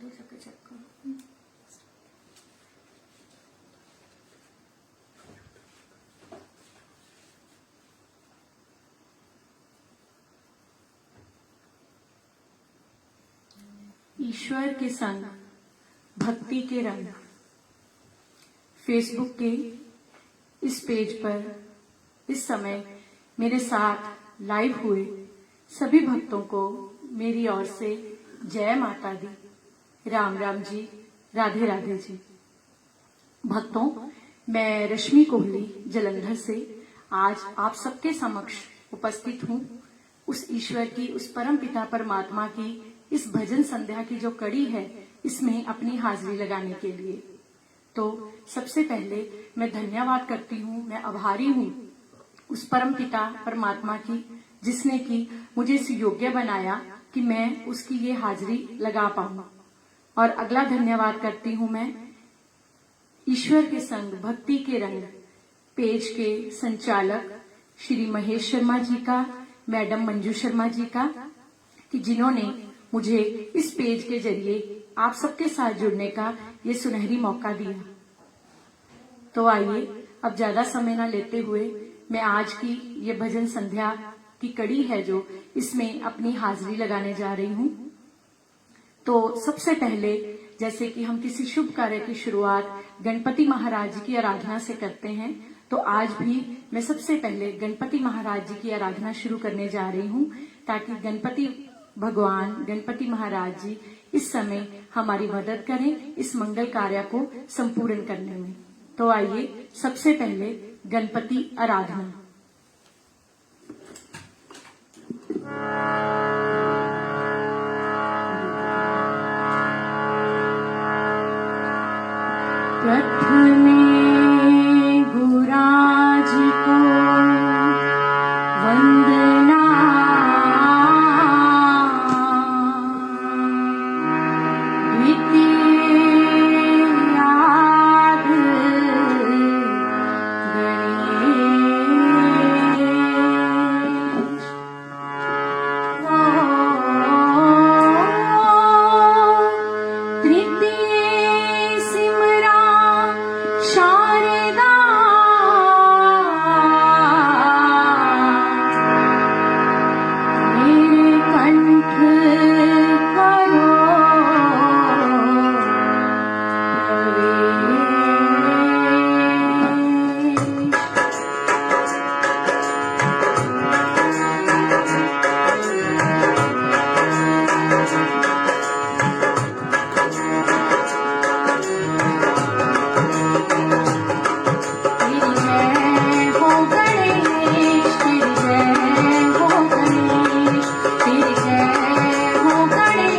दो सके चक्कर। ईश्वर के संग भक्ति के रंग। फेसबुक के इस पेज पर इस समय मेरे साथ लाइव हुए सभी भक्तों को मेरी ओर से जय माता दी, राम राम जी, राधे राधे जी। भक्तों, मैं रश्मि कोहली जलंधर से आज आप सबके समक्ष उपस्थित हूँ उस ईश्वर की, उस परम पिता परमात्मा की इस भजन संध्या की जो कड़ी है, इसमें अपनी हाजिरी लगाने के लिए। तो सबसे पहले मैं धन्यवाद करती हूँ, मैं आभारी हूँ उस परम पिता परमात्मा की, जिसने कि मुझे इस योग्य बनाया कि मैं उसकी ये हाजिरी लगा पाऊँ। और अगला धन्यवाद करती हूँ मैं ईश्वर के संग भक्ति के रंग पेज के संचालक श्री महेश शर्मा जी का, मैडम मंजू शर्मा जी का, कि जिन्होंने मुझे इस पेज के जरिए आप सबके साथ जुड़ने का ये सुनहरी मौका दिया। तो आइए अब ज्यादा समय न लेते हुए मैं आज की ये भजन संध्या की कड़ी है जो इसमें अपनी हाजिरी लगाने जा रही हूँ। तो सबसे पहले जैसे कि हम किसी शुभ कार्य की शुरुआत गणपति महाराज जी की आराधना से करते हैं, तो आज भी मैं सबसे पहले गणपति महाराज जी की आराधना शुरू करने जा रही हूँ, ताकि गणपति भगवान, गणपति महाराज जी इस समय हमारी मदद करें इस मंगल कार्य को संपूर्ण करने में। तो आइए सबसे पहले गणपति आराधना। प्रथमे गुराज को वंदना, हो गणेश, तेरी जय हो गणेश।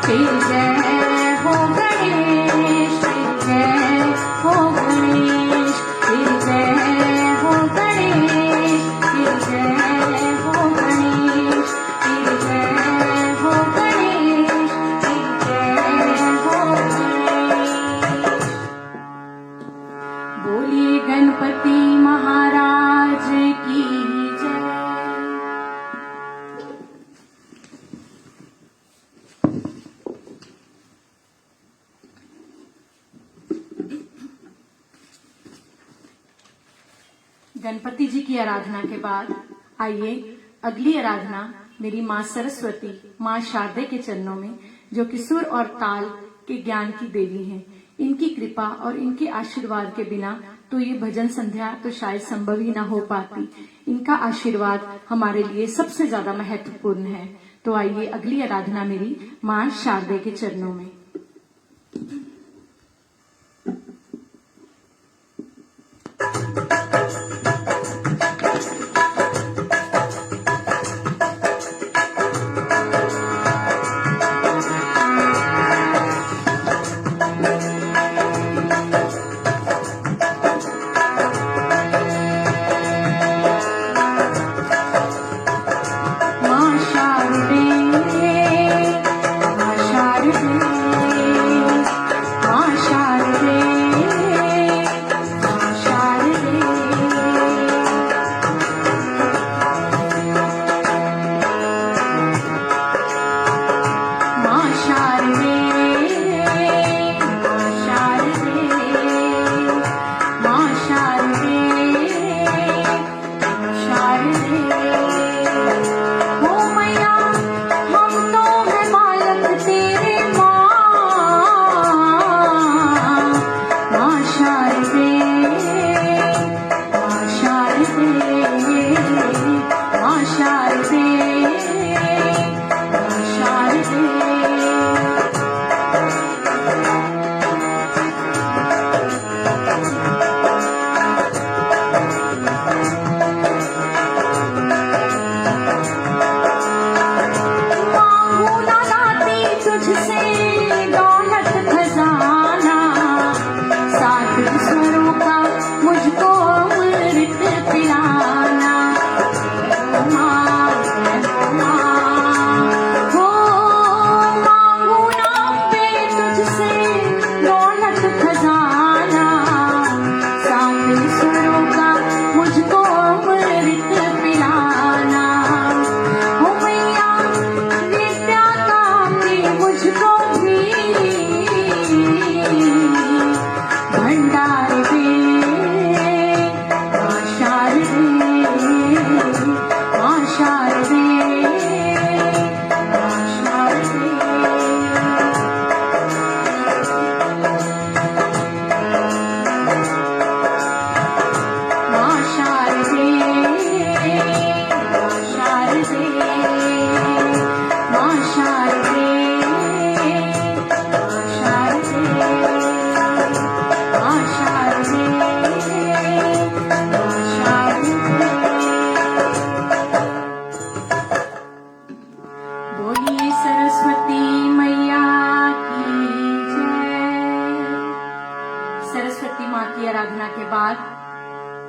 तेरी जय हो गणेश, तेरी जय हो गणेश, तेरी जय हो गणेश, तेरी जय हो गणेश, तेरी जय हो गणेश, तेरी जय हो गणेश। बोलिए गणपति महाराज की जय। गणपति जी की आराधना के बाद आइए अगली आराधना मेरी माँ सरस्वती, माँ शारदे के चरणों में, जो कि सुर और ताल के ज्ञान की देवी हैं। इनकी कृपा और इनके आशीर्वाद के बिना तो ये भजन संध्या तो शायद संभव ही ना हो पाती। इनका आशीर्वाद हमारे लिए सबसे ज्यादा महत्वपूर्ण है। तो आइए अगली आराधना मेरी माँ शारदे के चरणों में।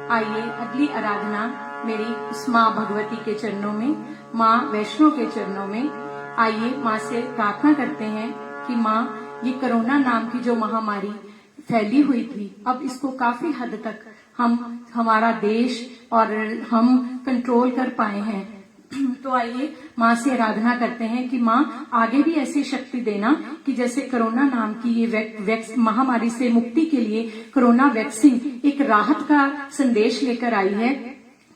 आइए अगली आराधना मेरी उस माँ भगवती के चरणों में, माँ वैष्णो के चरणों में। आइए माँ से प्रार्थना करते हैं कि माँ, ये कोरोना नाम की जो महामारी फैली हुई थी, अब इसको काफी हद तक हमारा देश और हम कंट्रोल कर पाए हैं। तो आइए माँ से आराधना करते हैं कि माँ आगे भी ऐसी शक्ति देना कि जैसे कोरोना नाम की ये महामारी से मुक्ति के लिए कोरोना वैक्सीन एक राहत का संदेश लेकर आई है।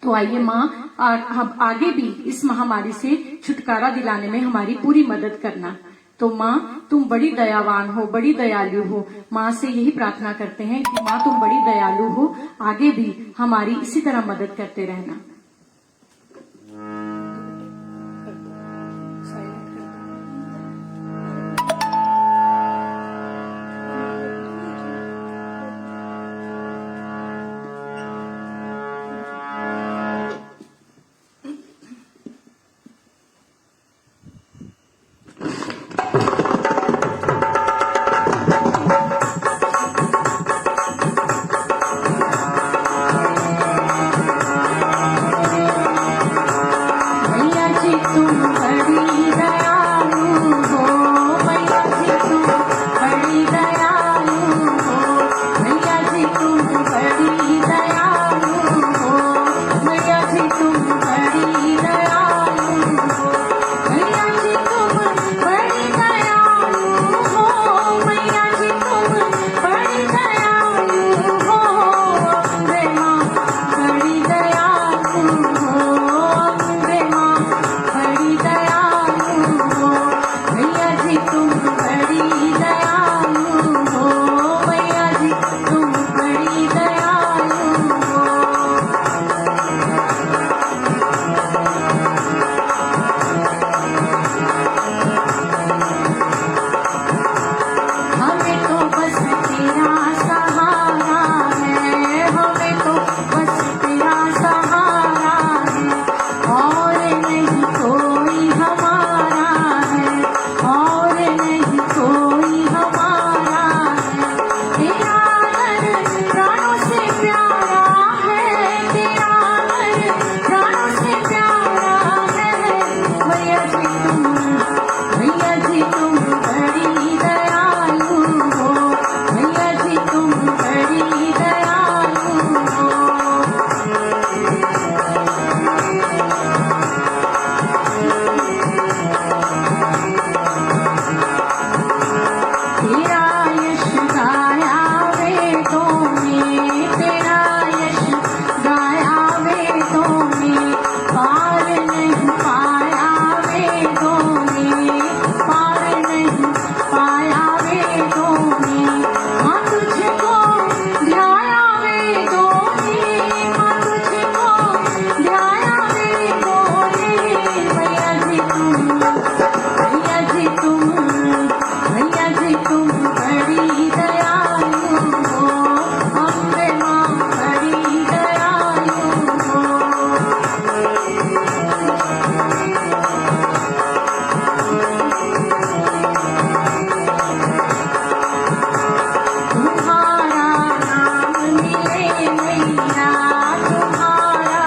तो आइए माँ अब आगे भी इस महामारी से छुटकारा दिलाने में हमारी पूरी मदद करना। तो माँ तुम बड़ी दयावान हो, बड़ी दयालु हो। माँ से यही प्रार्थना करते हैं कि माँ तुम बड़ी दयालु हो, आगे भी हमारी इसी तरह मदद करते रहना। तुम बड़ी दयालु हो, मैया जी तुम बड़ी दयालु हो। हमें तो बस तेरा सहारा है, हमें तो बस तेरा सहारा है, और नहीं कोई हमारा है, और नहीं कोई हमारा है। तेरा दर प्राणों से प्यारा है, तेरा दर प्राणों से प्यारा है। मैया जी तुम बड़ी दयालु हो, मैया जी तुम बड़ी दयालु हो। तेरा यश गाया वेदों में, तेरा यश गाया वेदों में, पार नहीं पाया वेदों में, पार नहीं पाया वेदों में। माँ तुझको ध्याया वेदों में, माँ तुझको ध्याया वेदों में। मैया जी तुम बड़ी दयालु हो, अम्बे माँ बड़ी दयालु हो। तुम्हारा नाम मिले मैया, तुम्हारा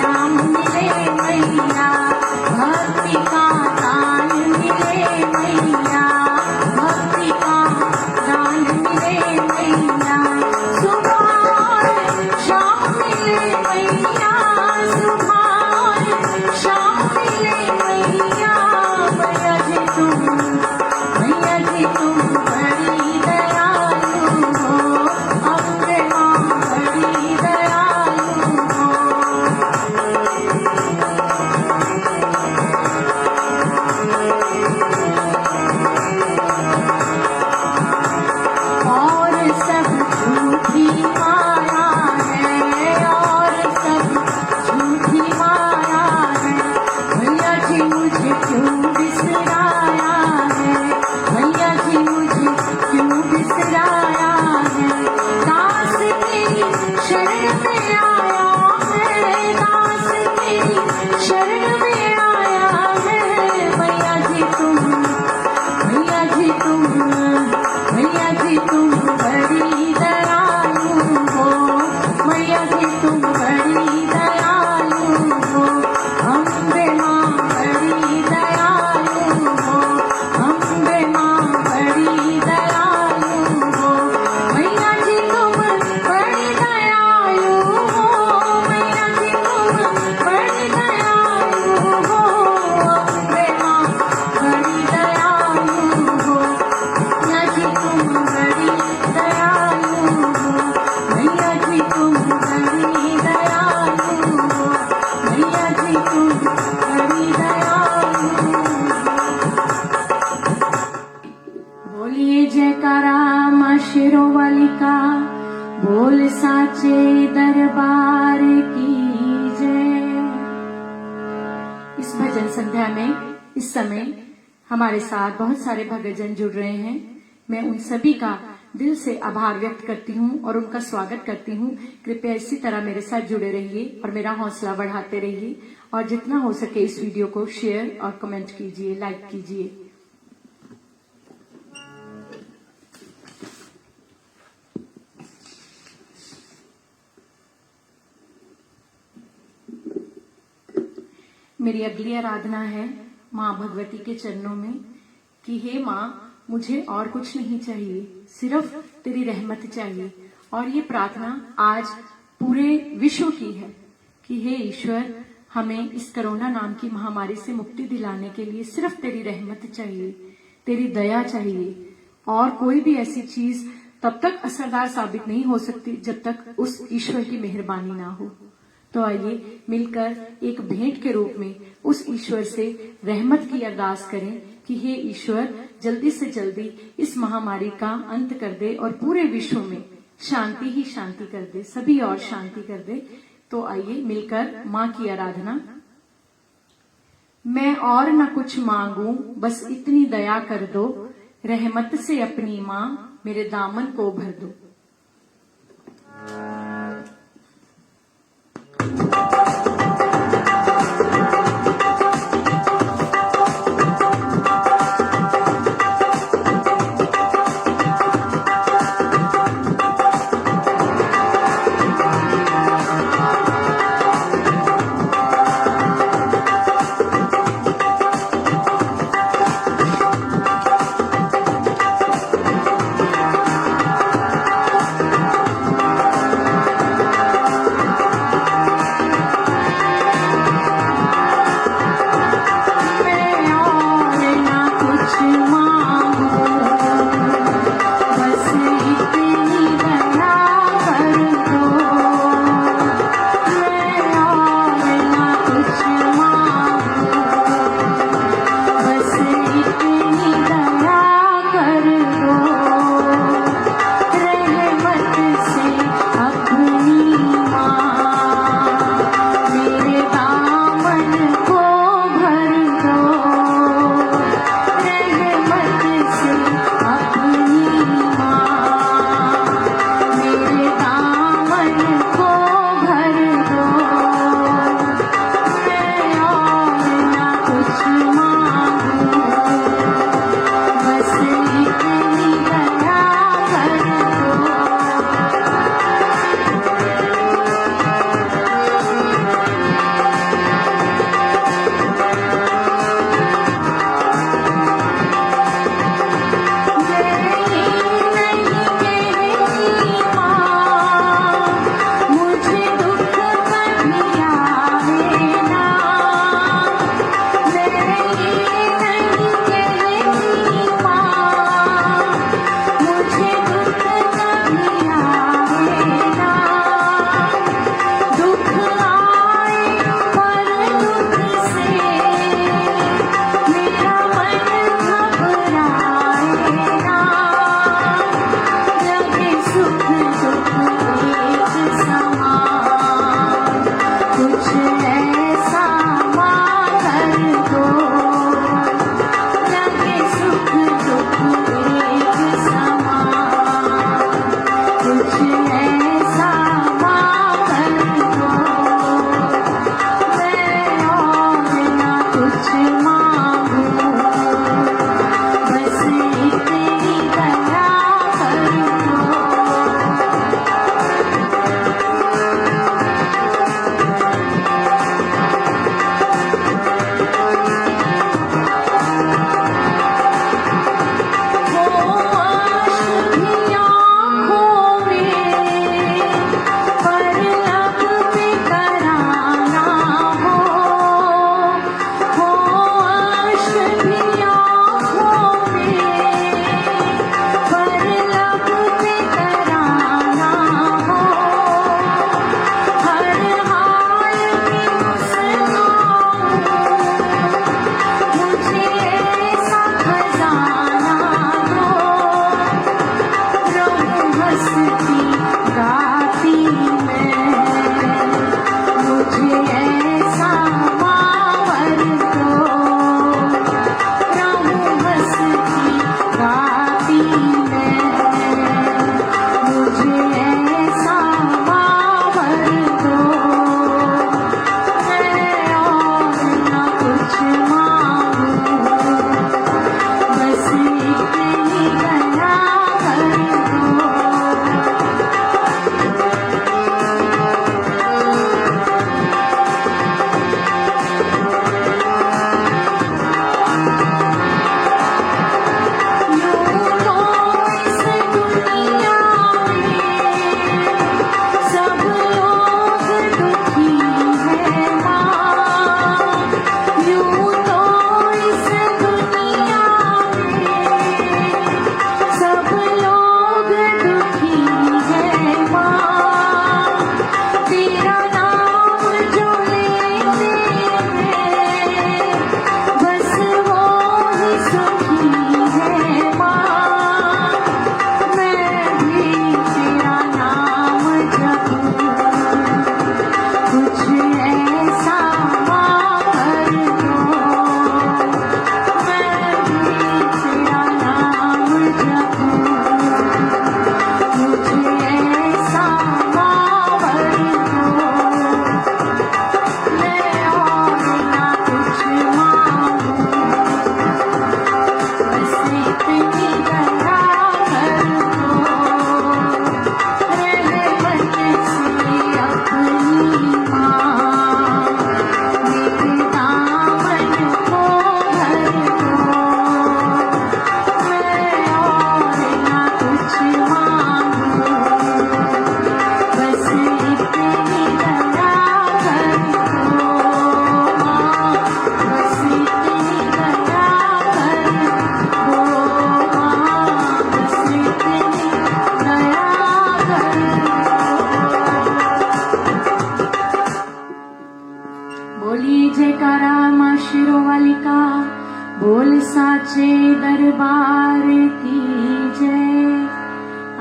नाम मिले मैया, भक्ति का दान मिले मैया, भक्ति का दान मिले मैया। सुबह और शाम मिले मैया, सुबह और शाम मिले मैया। मैया जी तुम बड़ी दयालु हो, अम्बे माँ बड़ी दयालु हो। और सब झूठी माया है, और सब झूठी माया है। मैया जी मुझे क्यों बिसराया है, मैया जी मुझे क्यों बिसराया है। दास तेरी शरण में आया है, दास तेरी शरण में आया है। मैया जी तुम बड़ी दयालु हो, मैया जी तुम बड़ी दयालु हो। अम्बे माँ बड़ी दयालु हो, अम्बे माँ बड़ी दयालु हो। मैया जी तुम बड़ी दयालु हो, मैया जी तुम बड़ी दयालु हो। अम्बे माँ बड़ी दयालु हो, मैया जी तुम बड़ी दयालु हो, मैया जी तुम बड़ी दयालु हो, मैया जी तुम बड़ी दयालु हो। बोलिए जयकारा माँ शेरों वाली का, बोल साचे दरबार की जय। इस भजन संध्या में इस समय हमारे साथ बहुत सारे भक्तजन जुड़ रहे हैं। मैं उन सभी का दिल से आभार व्यक्त करती हूँ और उनका स्वागत करती हूँ। कृपया इसी तरह मेरे साथ जुड़े रहिए और मेरा हौसला बढ़ाते रहिए, और जितना हो सके इस वीडियो को शेयर और कमेंट कीजिए, लाइक कीजिए। मेरी अगली आराधना है माँ भगवती के चरणों में कि हे माँ, मुझे और कुछ नहीं चाहिए, सिर्फ तेरी रहमत चाहिए। और ये प्रार्थना आज पूरे विश्व की है कि हे ईश्वर, हमें इस कोरोना नाम की महामारी से मुक्ति दिलाने के लिए सिर्फ तेरी रहमत चाहिए, तेरी दया चाहिए। और कोई भी ऐसी चीज तब तक असरदार साबित नहीं हो सकती जब तक उस ईश्वर की मेहरबानी ना हो। तो आइए मिलकर एक भेंट के रूप में उस ईश्वर से रहमत की अरदास करें कि हे ईश्वर, जल्दी से जल्दी इस महामारी का अंत कर दे और पूरे विश्व में शांति ही शांति कर दे, सभी और शांति कर दे। तो आइए मिलकर माँ की आराधना। मैं और न कुछ मांगू, बस इतनी दया कर दो, रहमत से अपनी माँ मेरे दामन को भर दो।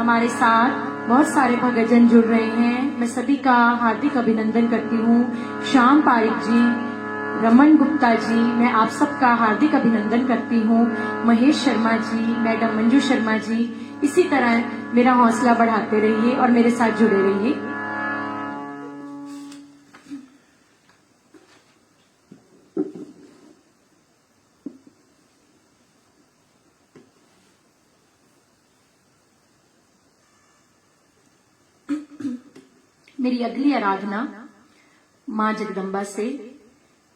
हमारे साथ बहुत सारे भक्तजन जुड़ रहे हैं। मैं सभी का हार्दिक अभिनंदन करती हूँ। श्याम पारिक जी, रमन गुप्ता जी, मैं आप सबका हार्दिक अभिनंदन करती हूँ। महेश शर्मा जी, मैडम मंजू शर्मा जी, इसी तरह मेरा हौसला बढ़ाते रहिए और मेरे साथ जुड़े रहिए। मेरी अगली आराधना माँ जगदम्बा से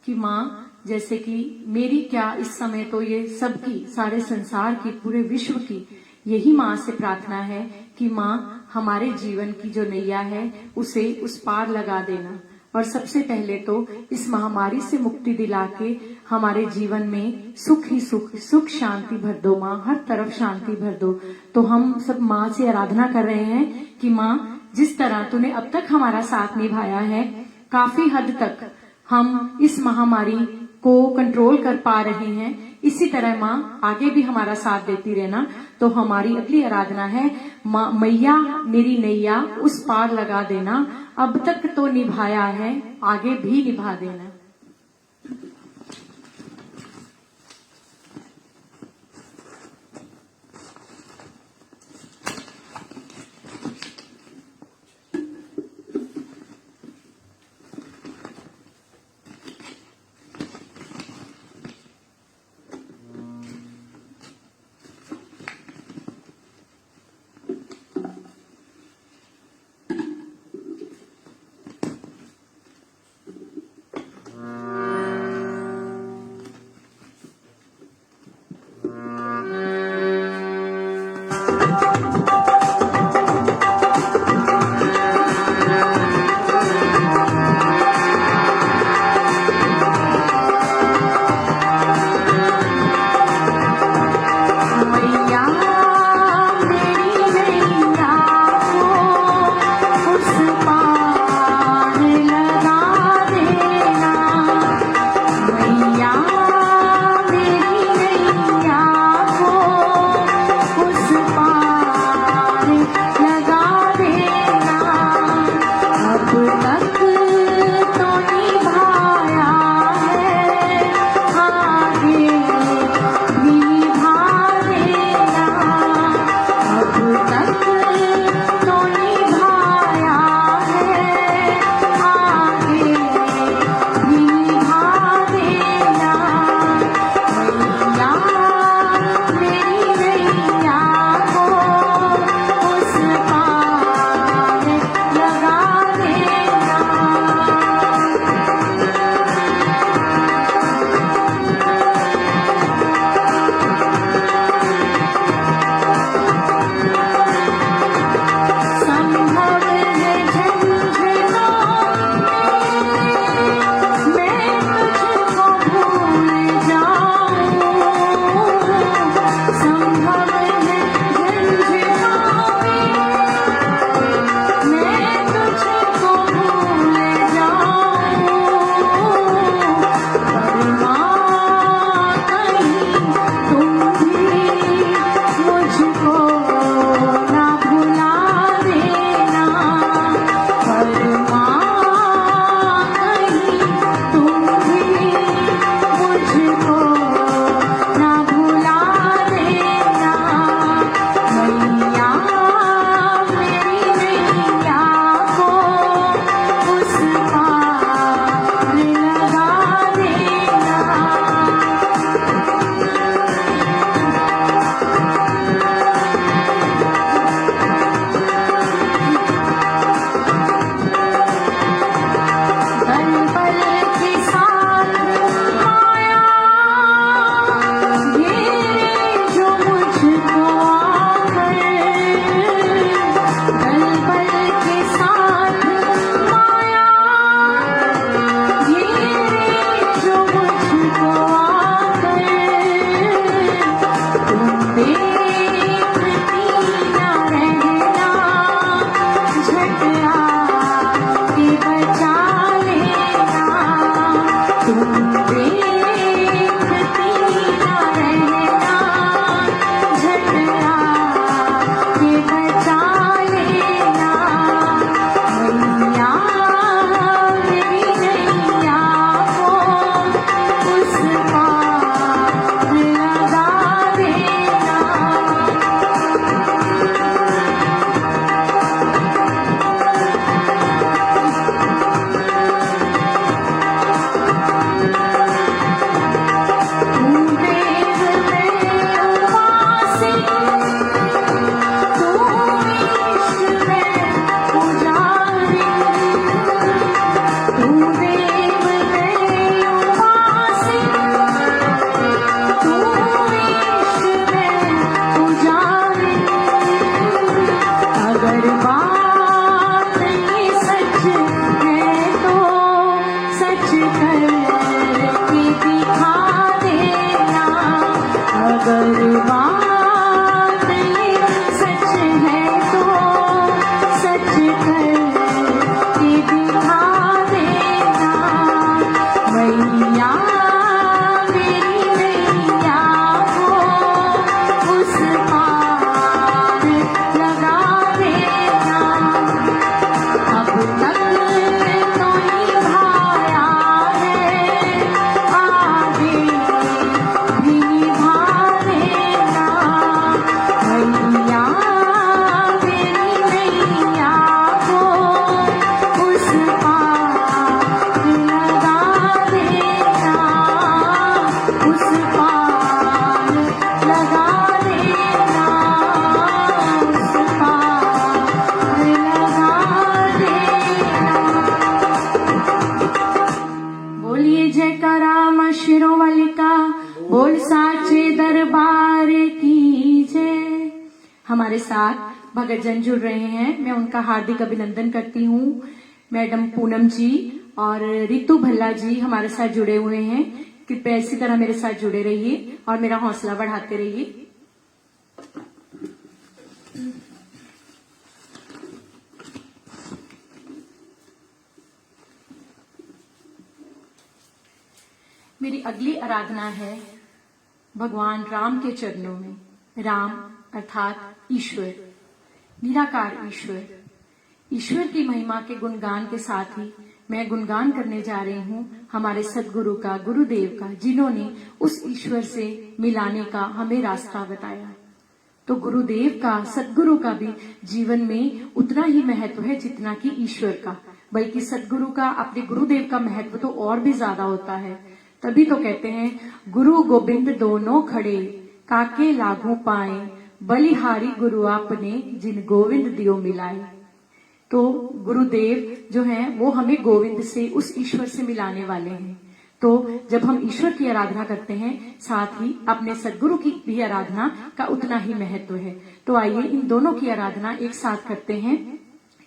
कि माँ, जैसे कि मेरी क्या इस समय तो ये सबकी, सारे संसार की, पूरे विश्व की यही माँ से प्रार्थना है कि माँ हमारे जीवन की जो नैया है उसे उस पार लगा देना। और सबसे पहले तो इस महामारी से मुक्ति दिला के हमारे जीवन में सुख ही सुख, सुख शांति भर दो माँ, हर तरफ शांति भर दो। तो हम सब माँ से आराधना कर रहे हैं कि माँ, जिस तरह तूने अब तक हमारा साथ निभाया है, काफी हद तक हम इस महामारी को कंट्रोल कर पा रहे हैं, इसी तरह माँ आगे भी हमारा साथ देती रहना। तो हमारी अगली आराधना है, माँ मैया मेरी नैया उस पार लगा देना, अब तक तो निभाया है आगे भी निभा देना। हमारे साथ भगतजन जुड़ रहे हैं, मैं उनका हार्दिक अभिनंदन करती हूँ। मैडम पूनम जी और रितु भल्ला जी हमारे साथ जुड़े हुए हैं। कृपया इसी तरह मेरे साथ जुड़े रहिए और मेरा हौसला बढ़ाते रहिए। मेरी अगली आराधना है भगवान राम के चरणों में। राम अर्थात ईश्वर, निराकार ईश्वर। ईश्वर की महिमा के गुणगान के साथ ही मैं गुणगान करने जा रही हूँ हमारे सदगुरु का, गुरुदेव का, जिन्होंने उस ईश्वर से मिलाने का हमें रास्ता बताया। तो गुरुदेव का, सदगुरु का भी जीवन में उतना ही महत्व है जितना कि ईश्वर का, बल्कि सदगुरु का, अपने गुरुदेव का महत्व तो और भी ज्यादा होता है। तभी तो कहते हैं गुरु गोविंद दोनों खड़े, काके लागू पाए, बलिहारी गुरु आपने, जिन गोविंद दियो मिलाए। तो गुरुदेव जो हैं वो हमें गोविंद से, उस ईश्वर से मिलाने वाले हैं। तो जब हम ईश्वर की आराधना करते हैं, साथ ही अपने सदगुरु की भी आराधना का उतना ही महत्व है। तो आइए इन दोनों की आराधना एक साथ करते हैं।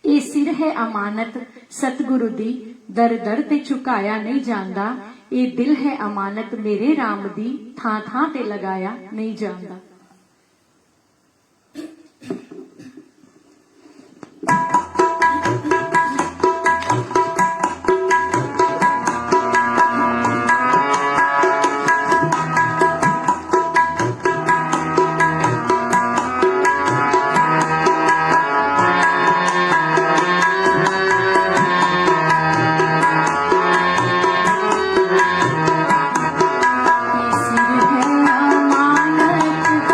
ए सिर है अमानत सतगुरु दी, दर दर ते चुकाया नहीं जानदा। ए दिल है अमानत मेरे राम दी, थां थां ते लगाया नहीं जानदा। सिर है अमानत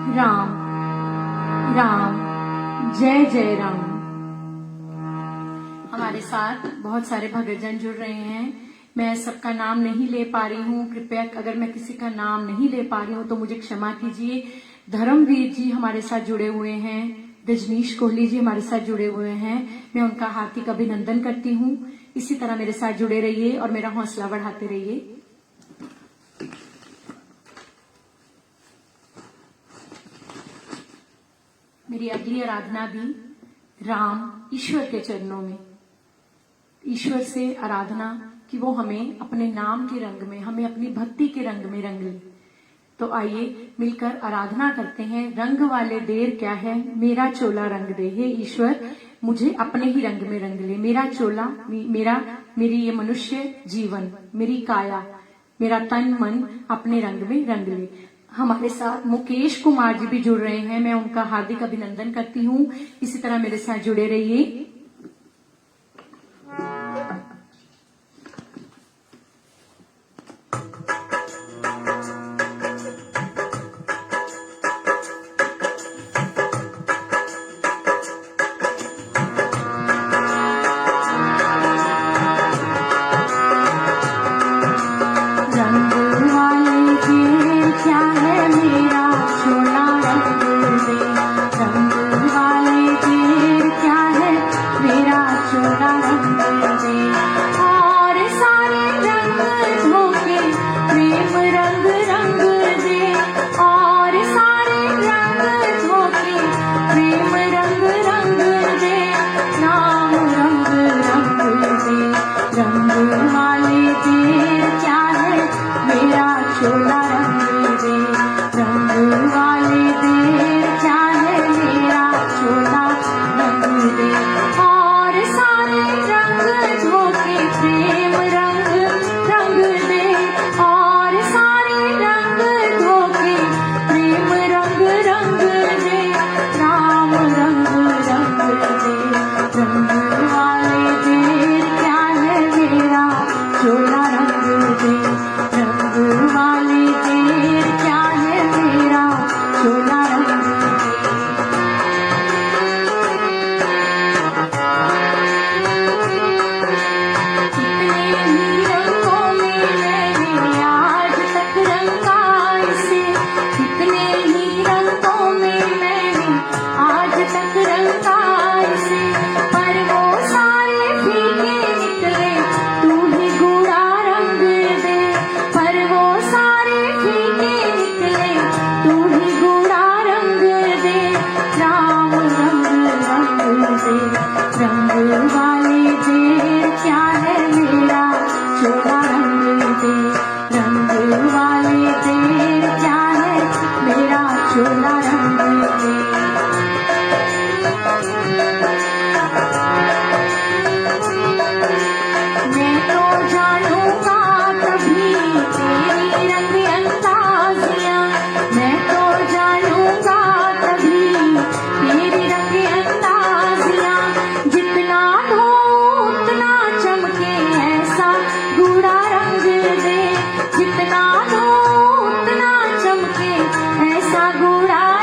राम राम जय जय राम। हमारे साथ बहुत सारे भक्तजन जुड़ रहे हैं। मैं सबका नाम नहीं ले पा रही हूँ, कृपया अगर मैं किसी का नाम नहीं ले पा रही हूँ तो मुझे क्षमा कीजिए। धर्मवीर जी हमारे साथ जुड़े हुए हैं, रजनीश कोहली जी हमारे साथ जुड़े हुए हैं, मैं उनका हार्दिक अभिनंदन करती हूँ। इसी तरह मेरे साथ जुड़े रहिए और मेरा हौसला बढ़ाते रहिए। मेरी अगली आराधना भी राम ईश्वर के चरणों में, ईश्वर से आराधना कि वो हमें अपने नाम के रंग में, हमें अपनी भक्ति के रंग में रंग ले। तो आइए मिलकर आराधना करते हैं। रंग वाले देर क्या है, मेरा चोला रंग दे। हे ईश्वर, मुझे अपने ही रंग में रंग ले। मेरा चोला, मेरी ये मनुष्य जीवन, मेरी काया, मेरा तन मन अपने रंग में रंग ले। हमारे साथ मुकेश कुमार जी भी जुड़ रहे हैं, मैं उनका हार्दिक अभिनंदन करती हूँ। इसी तरह मेरे साथ जुड़े रहिए। जितना दो उतना चमके ऐसा गुड़ा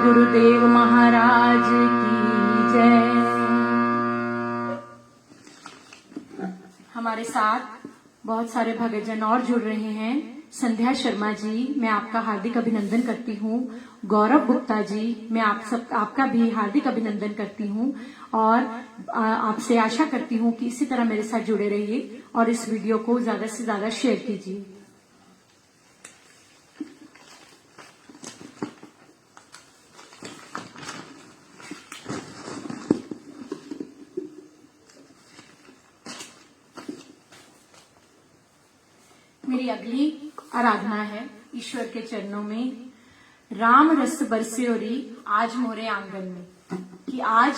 गुरुदेव महाराज की जय। हमारे साथ बहुत सारे भक्तजन और जुड़ रहे हैं। संध्या शर्मा जी, मैं आपका हार्दिक अभिनंदन करती हूँ। गौरव गुप्ता जी, मैं आपका भी हार्दिक अभिनंदन करती हूँ और आपसे आशा करती हूँ कि इसी तरह मेरे साथ जुड़े रहिए और इस वीडियो को ज्यादा से ज्यादा शेयर कीजिए। मेरी अगली आराधना है ईश्वर के चरणों में। राम रस बरस्योरी आज मोरे आंगन में, कि आज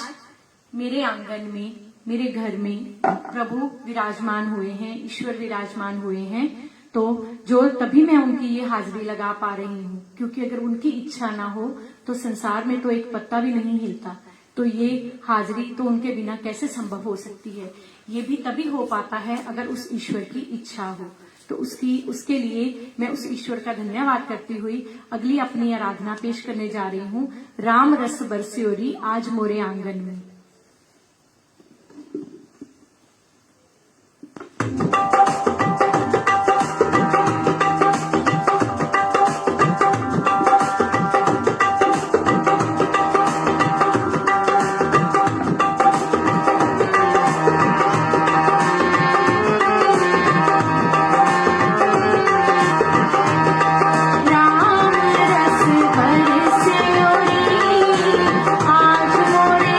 मेरे आंगन में, मेरे घर में प्रभु विराजमान हुए हैं, ईश्वर विराजमान हुए हैं। तो जो तभी मैं उनकी ये हाजिरी लगा पा रही हूँ, क्योंकि अगर उनकी इच्छा ना हो तो संसार में तो एक पत्ता भी नहीं हिलता। तो ये हाजिरी तो उनके बिना कैसे संभव हो सकती है। ये भी तभी हो पाता है अगर उस ईश्वर की इच्छा हो। तो उसके लिए मैं उस ईश्वर का धन्यवाद करती हुई अगली अपनी आराधना पेश करने जा रही हूँ। राम रस बरस्योरी आज मोरे आंगन में। आज मोरे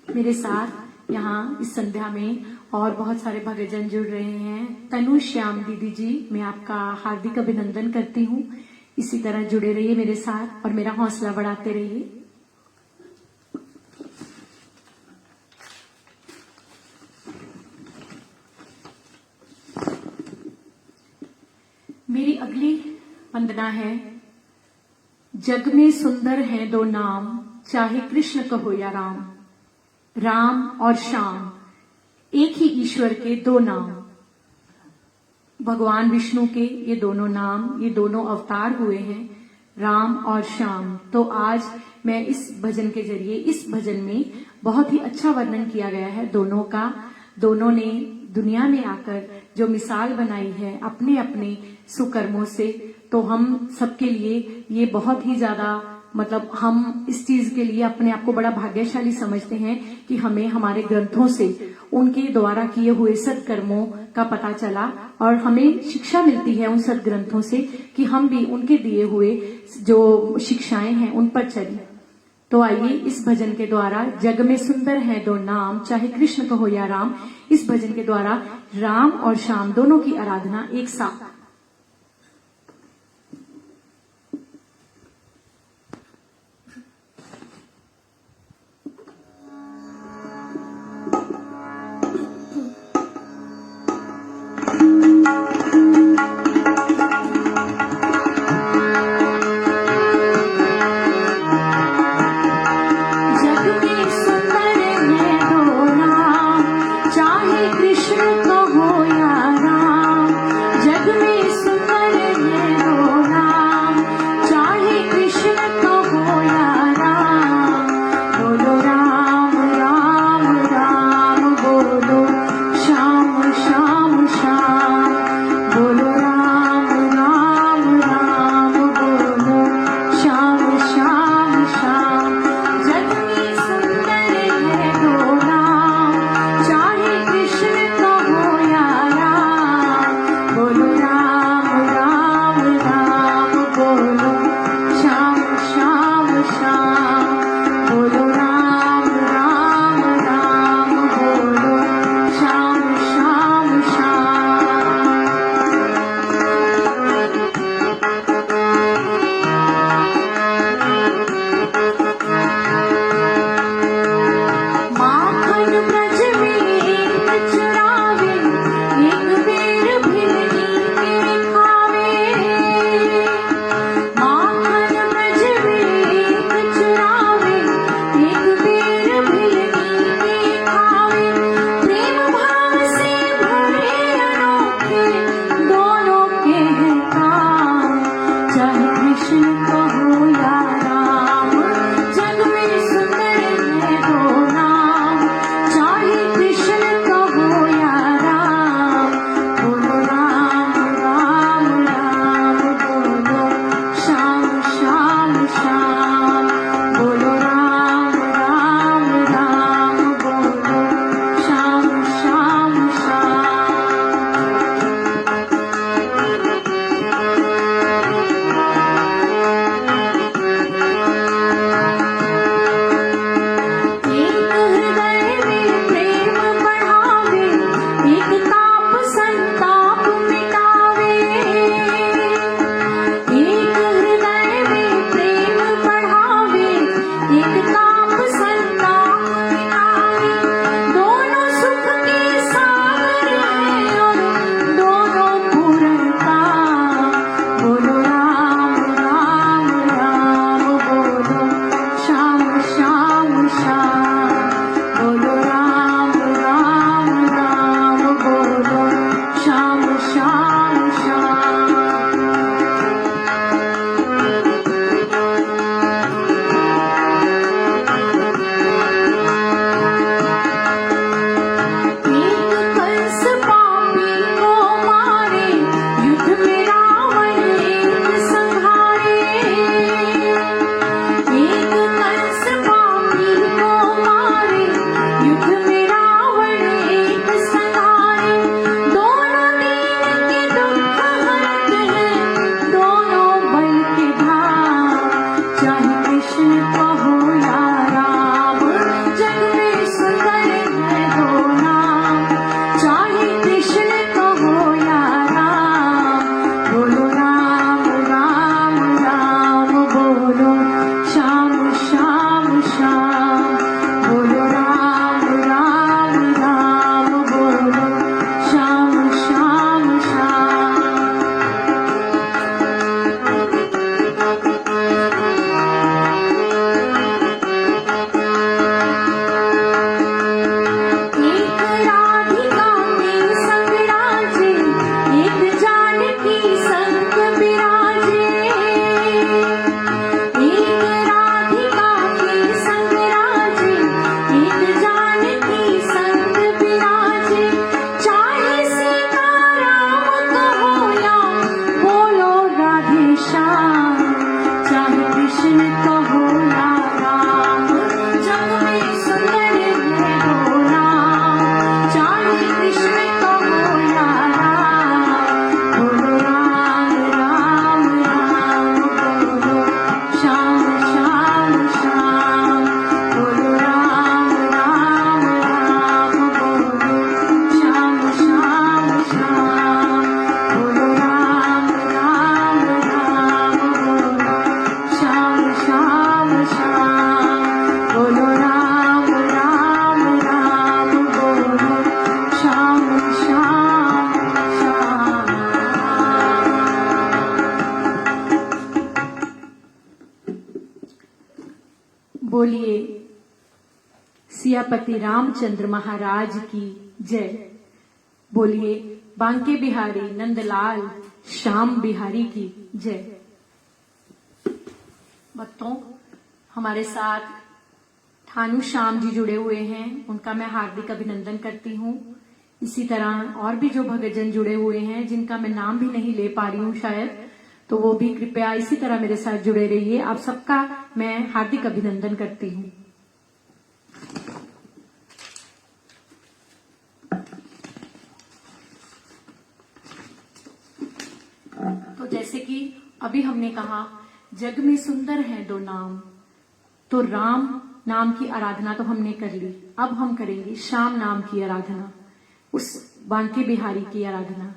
मेरे साथ यहाँ इस संध्या में और बहुत सारे भक्तजन जुड़ रहे हैं। तनु श्याम दीदी जी, मैं आपका हार्दिक अभिनंदन करती हूँ। इसी तरह जुड़े रहिए मेरे साथ और मेरा हौसला बढ़ाते रहिए। मेरी अगली वंदना है। जग में सुंदर हैं दो नाम, चाहे कृष्ण कहो या राम। राम और श्याम एक ही ईश्वर के दो नाम। भगवान विष्णु के ये दोनों नाम, ये दोनों अवतार हुए हैं, राम और श्याम। तो आज मैं इस भजन के जरिए, इस भजन में बहुत ही अच्छा वर्णन किया गया है दोनों का। दोनों ने दुनिया में आकर जो मिसाल बनाई है अपने अपने सुकर्मों से, तो हम सबके लिए ये बहुत ही ज्यादा, मतलब हम इस चीज के लिए अपने आप को बड़ा भाग्यशाली समझते हैं कि हमें हमारे ग्रंथों से उनके द्वारा किए हुए सत्कर्मों का पता चला और हमें शिक्षा मिलती है उन सदग्रंथों से कि हम भी उनके दिए हुए जो शिक्षाएं हैं उन पर चलें। तो आइए इस भजन के द्वारा, जग में सुंदर है दो नाम, चाहे कृष्ण कहो या राम, इस भजन के द्वारा राम और श्याम दोनों की आराधना एक साथ। जग में सियापति रामचंद्र महाराज की जय। बोलिए बांके बिहारी नंदलाल श्याम बिहारी की जय। भक्तों, हमारे साथ ठानू श्याम जी जुड़े हुए हैं, उनका मैं हार्दिक अभिनंदन करती हूँ। इसी तरह और भी जो भक्तजन जुड़े हुए हैं जिनका मैं नाम भी नहीं ले पा रही हूँ शायद, तो वो भी कृपया इसी तरह मेरे साथ जुड़े रहिए। आप सबका मैं हार्दिक अभिनंदन करती हूँ। तो जैसे कि अभी हमने कहा जग में सुंदर हैं दो नाम, तो राम नाम की आराधना तो हमने कर ली, अब हम करेंगे श्याम नाम की आराधना, उस बांके बिहारी की आराधना।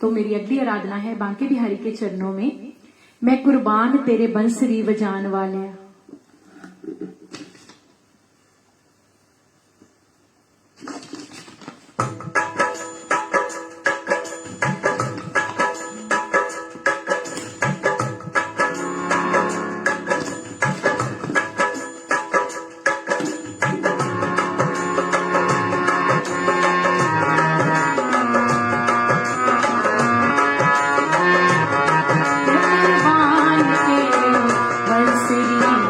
तो मेरी अगली आराधना है बांके बिहारी के चरणों में। मैं कुर्बान तेरे बंसरी बजान वाले। कुर्बान तेरे बंसरी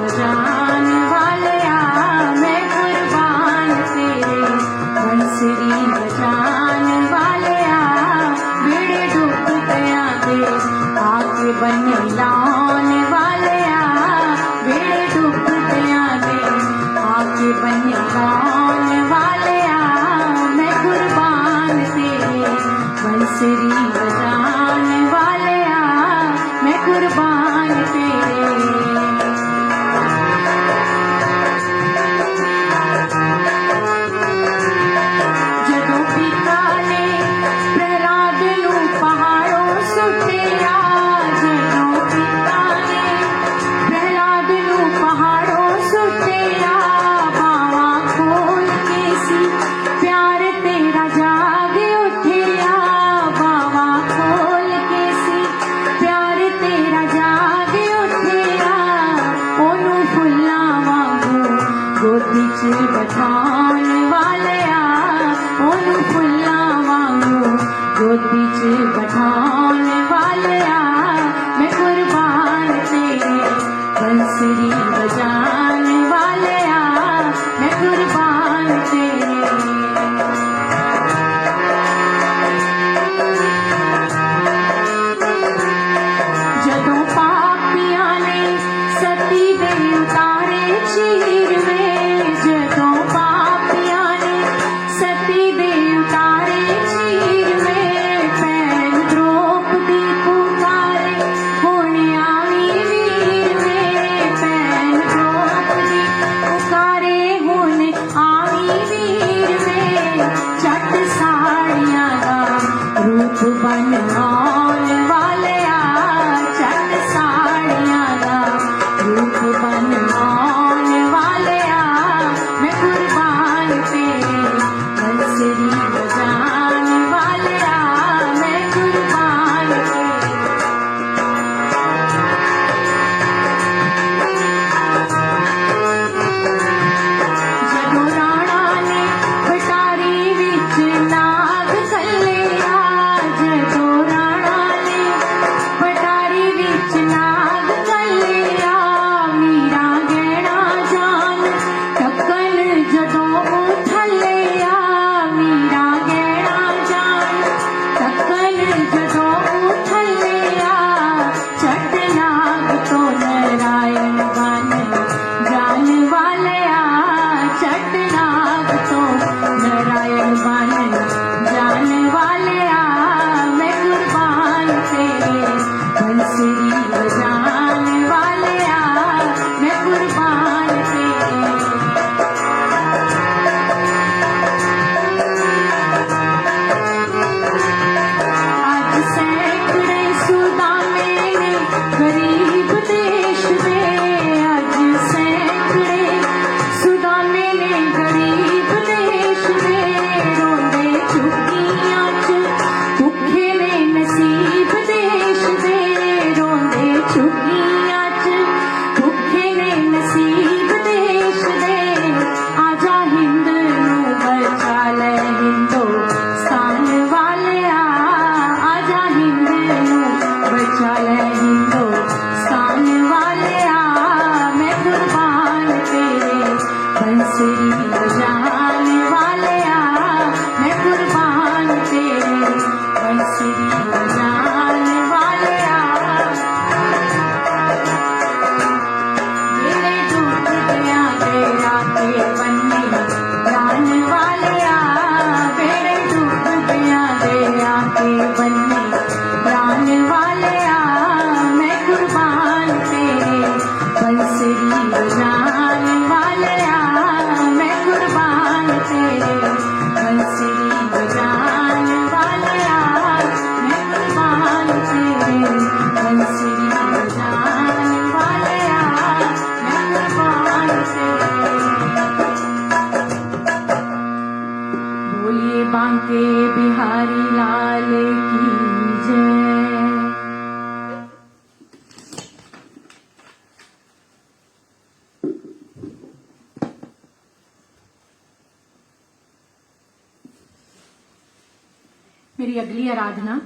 मेरी अगली आराधना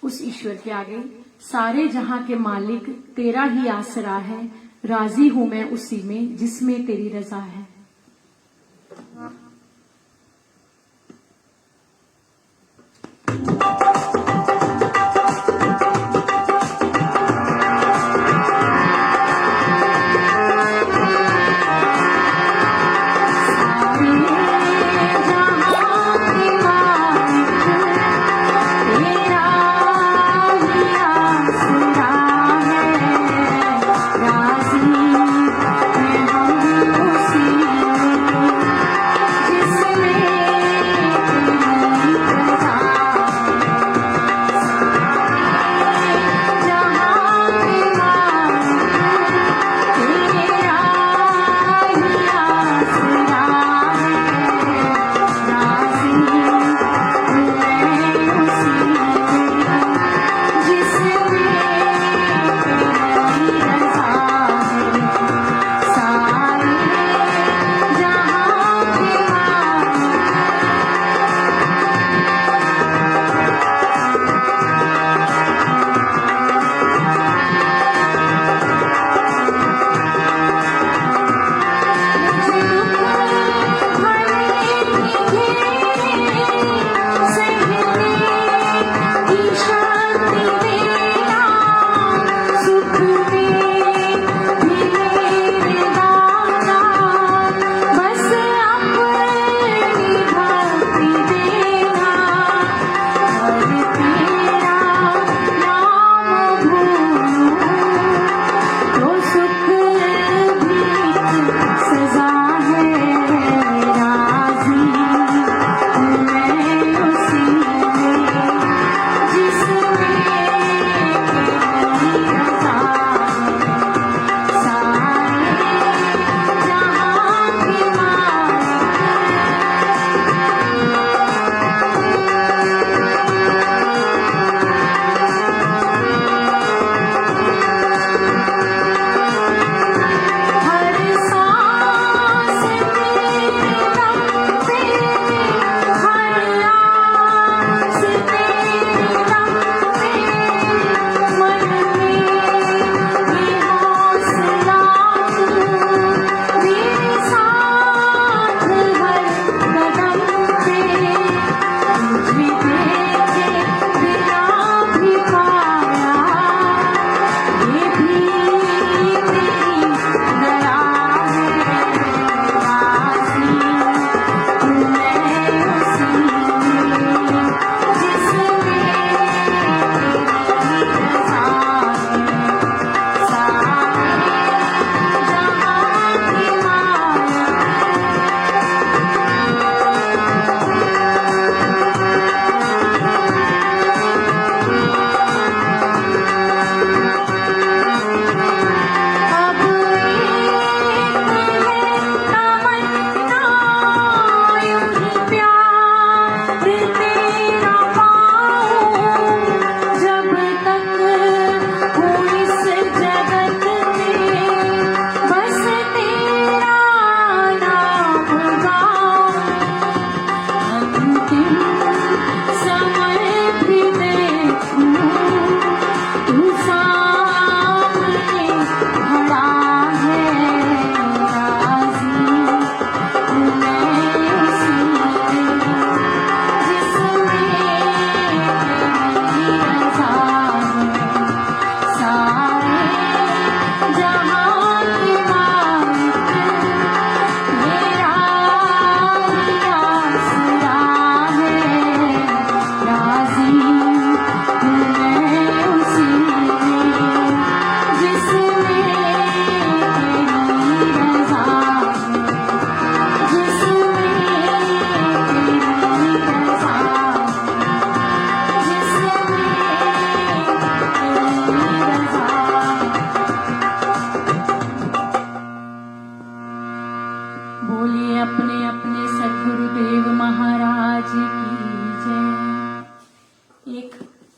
उस ईश्वर के आगे, सारे जहां के मालिक तेरा ही आसरा है, राजी हूं मैं उसी में जिसमें तेरी रजा है।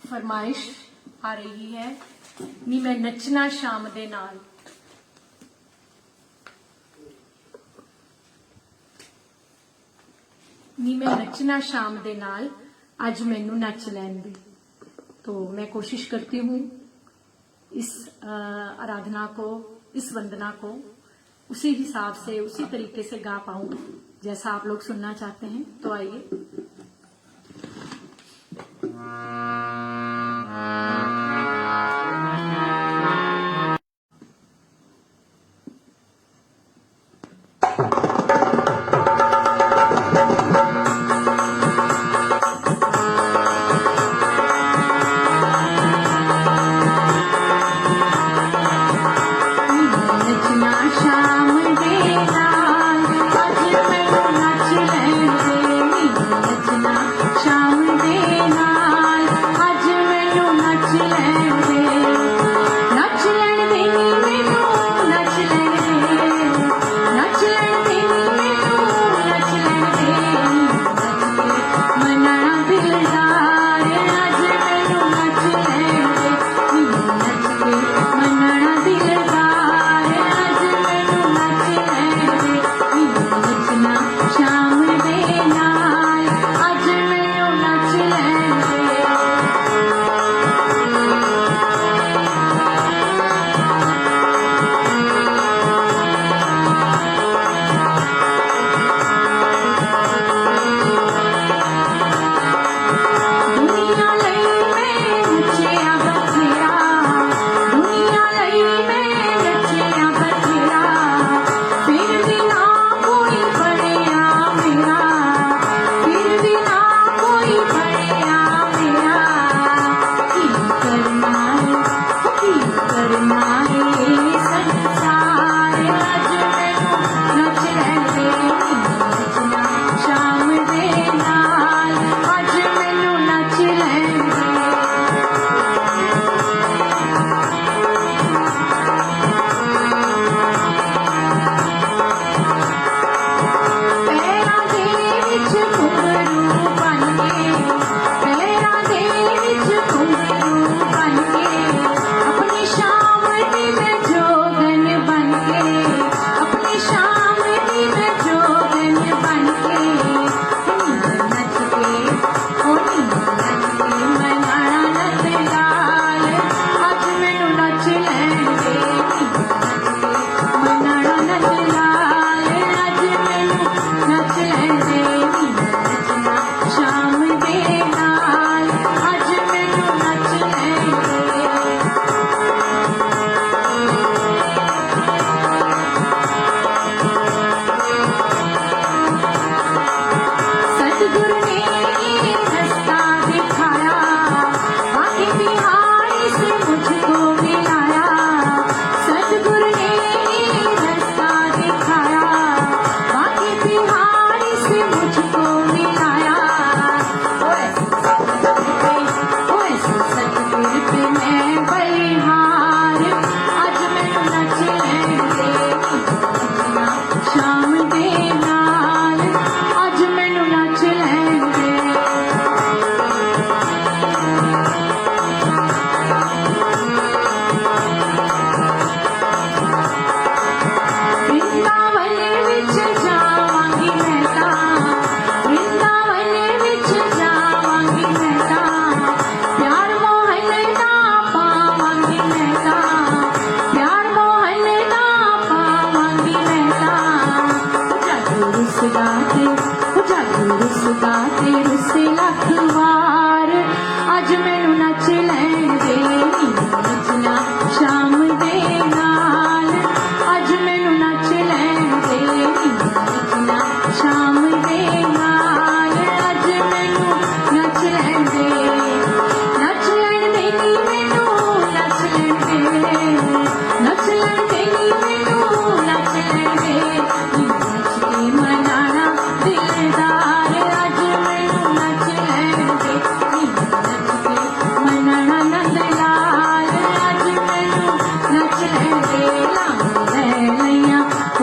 फरमाइश आ रही है नी मैं नचना शाम दे नाल। नी मैं नचना शाम दे नाल आज मैनू नच लैन दी। तो मैं कोशिश करती हूँ इस आराधना को, इस वंदना को उसी हिसाब से, उसी तरीके से गा पाऊं जैसा आप लोग सुनना चाहते हैं। तो आइए।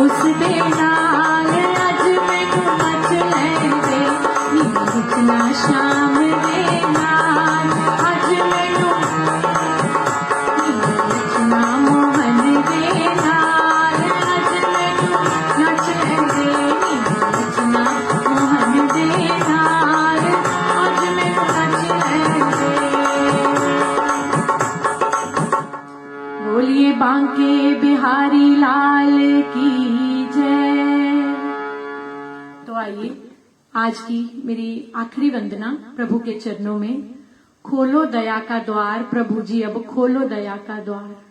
उस दे नाल अज मैनू नच ले आज की मेरी आखिरी वंदना प्रभु के चरणों में। खोलो दया का द्वार प्रभु जी, अब खोलो दया का द्वार।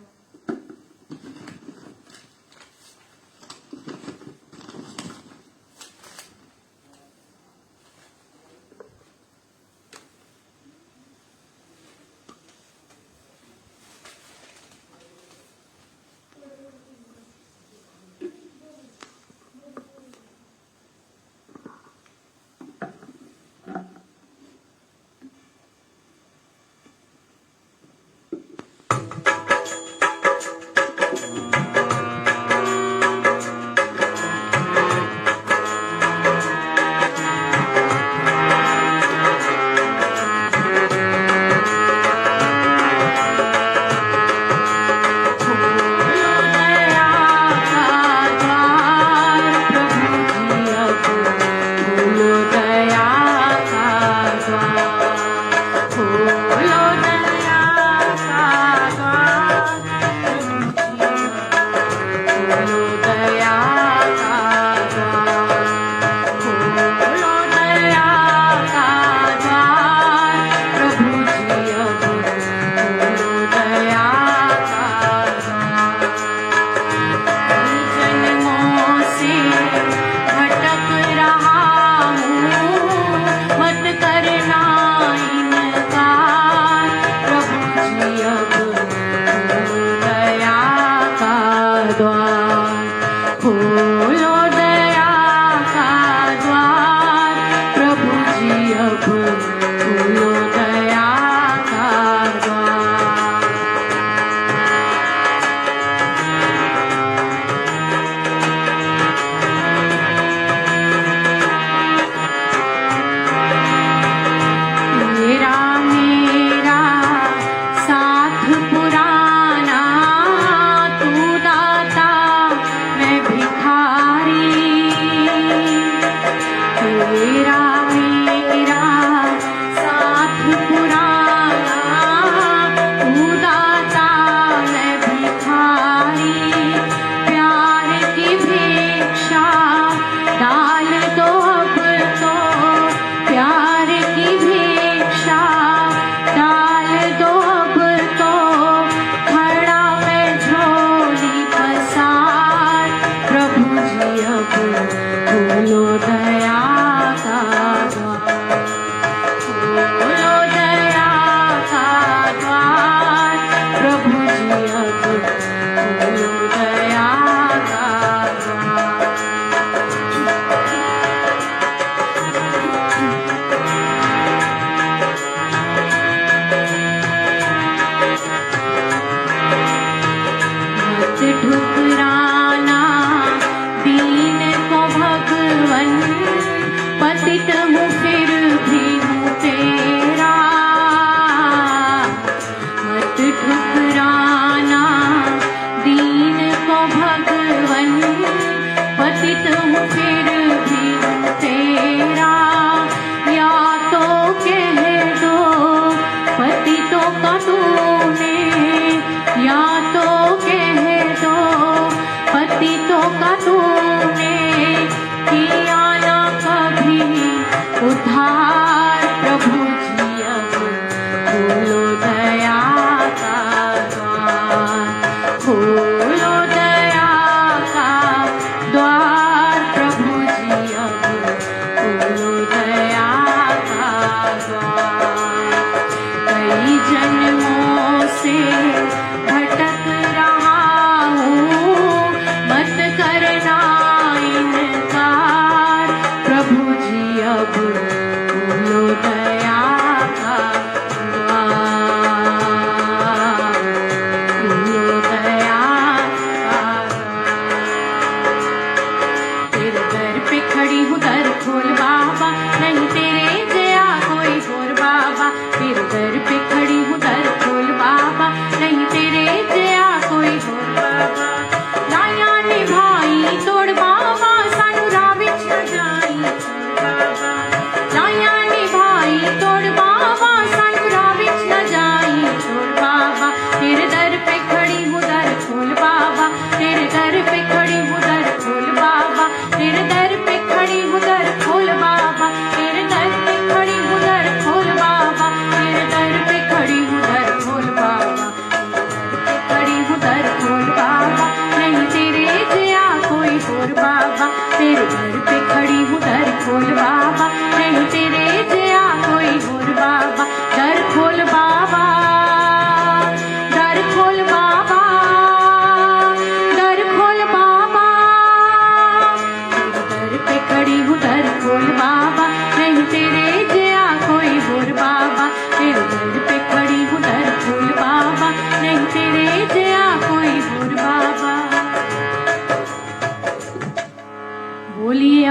लाया निभाई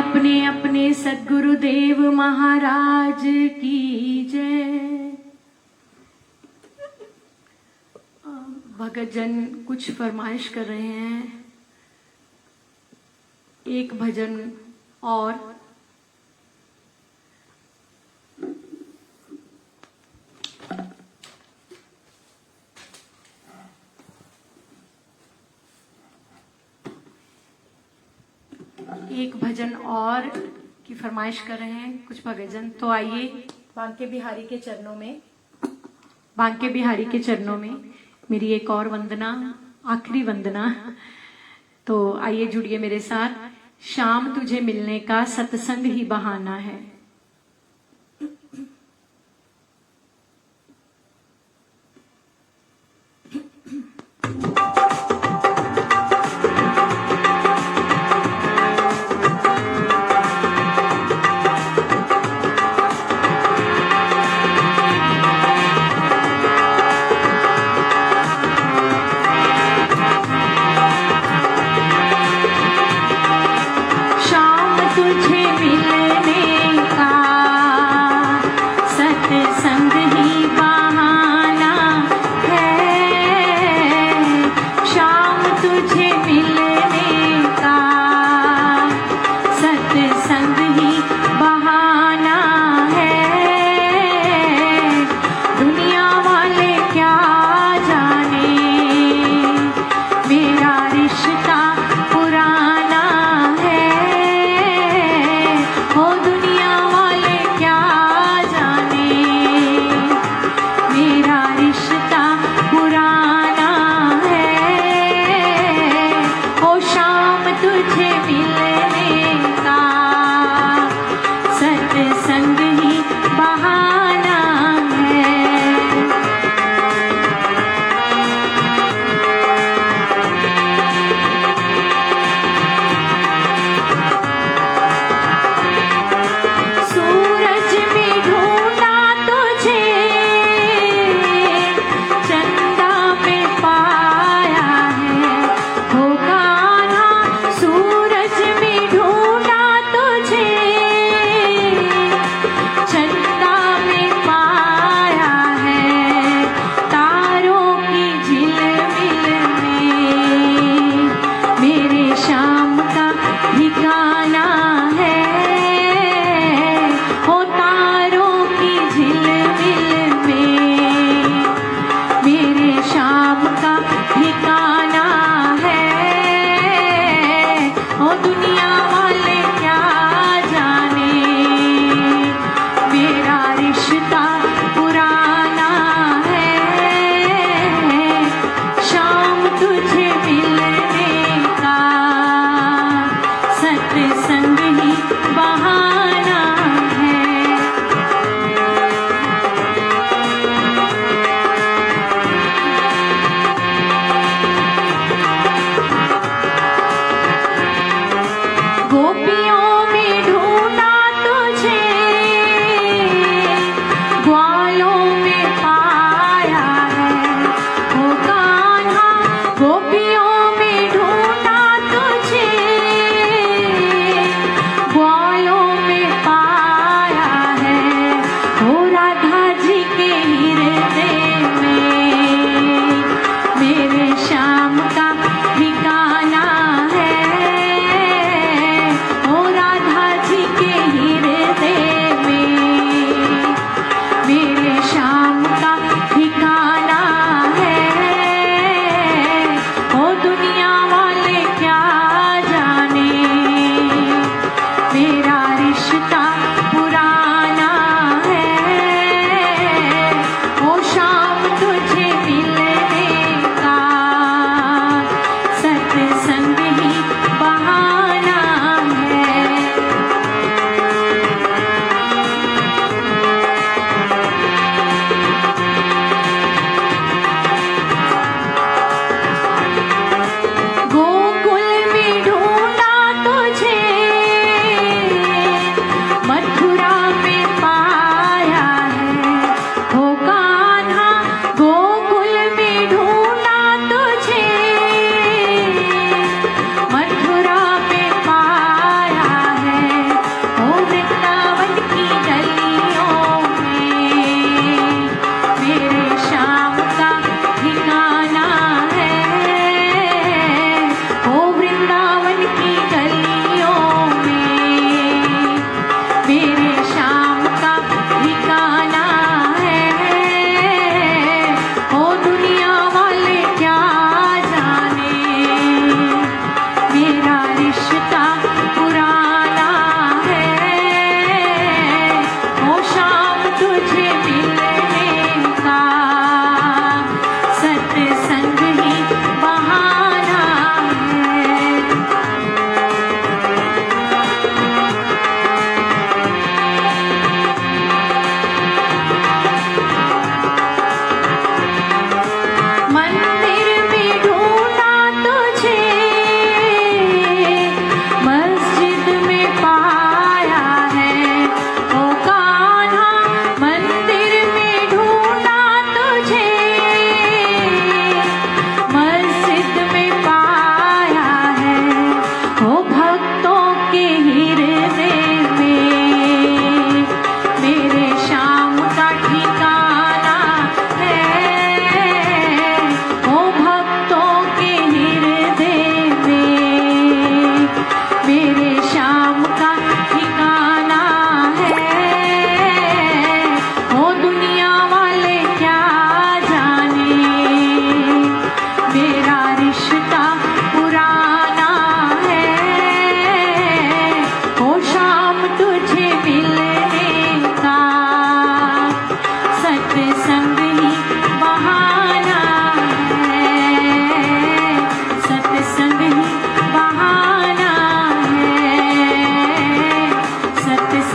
अपने अपने सद्गुरुदेव महाराज की जय। भगत जन कुछ फरमाइश कर रहे हैं, एक भजन और। एक भजन और की फरमाइश कर रहे हैं कुछ भगतजन। तो आइए बांके बिहारी के चरणों में, बांके बिहारी के चरणों में मेरी एक और वंदना, आखिरी वंदना। तो आइए जुड़िए मेरे साथ। शाम तुझे मिलने का सत्संग ही बहाना है। तुझे मिलने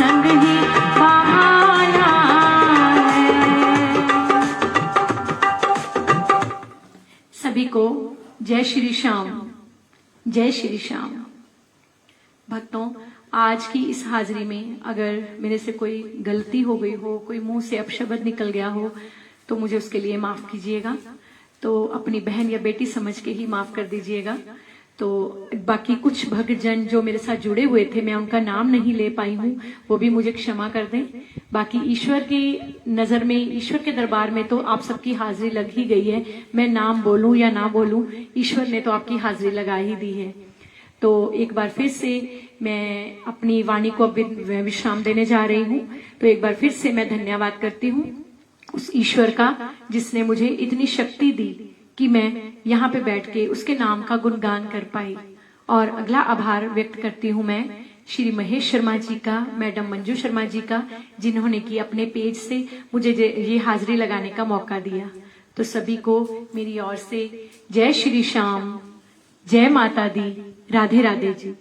संग ही बहाना है। सभी को जय श्री श्याम, जय श्री श्याम। भक्तों, आज की इस हाजिरी में अगर मेरे से कोई गलती हो गई हो, कोई मुंह से अपशब्द निकल गया हो, तो मुझे उसके लिए माफ कीजिएगा। तो अपनी बहन या बेटी समझ के ही माफ कर दीजिएगा। तो बाकी कुछ भक्तजन जो मेरे साथ जुड़े हुए थे, मैं उनका नाम नहीं ले पाई हूँ, वो भी मुझे क्षमा कर दें। बाकी ईश्वर की नजर में, ईश्वर के दरबार में तो आप सबकी हाजिरी लग ही गई है। मैं नाम बोलूं या ना बोलूं, ईश्वर ने तो आपकी हाजिरी लगा ही दी है। तो एक बार फिर से मैं अपनी वाणी को विश्राम देने जा रही हूँ। तो एक बार फिर से मैं धन्यवाद करती हूँ उस ईश्वर का जिसने मुझे इतनी शक्ति दी कि मैं यहाँ पे बैठ के उसके नाम का गुणगान कर पाई। और अगला आभार व्यक्त करती हूँ मैं श्री महेश शर्मा जी का, मैडम मंजू शर्मा जी का, जिन्होंने कि अपने पेज से मुझे ये हाजिरी लगाने का मौका दिया। तो सभी को मेरी ओर से जय श्री श्याम, जय माता दी, राधे राधे जी।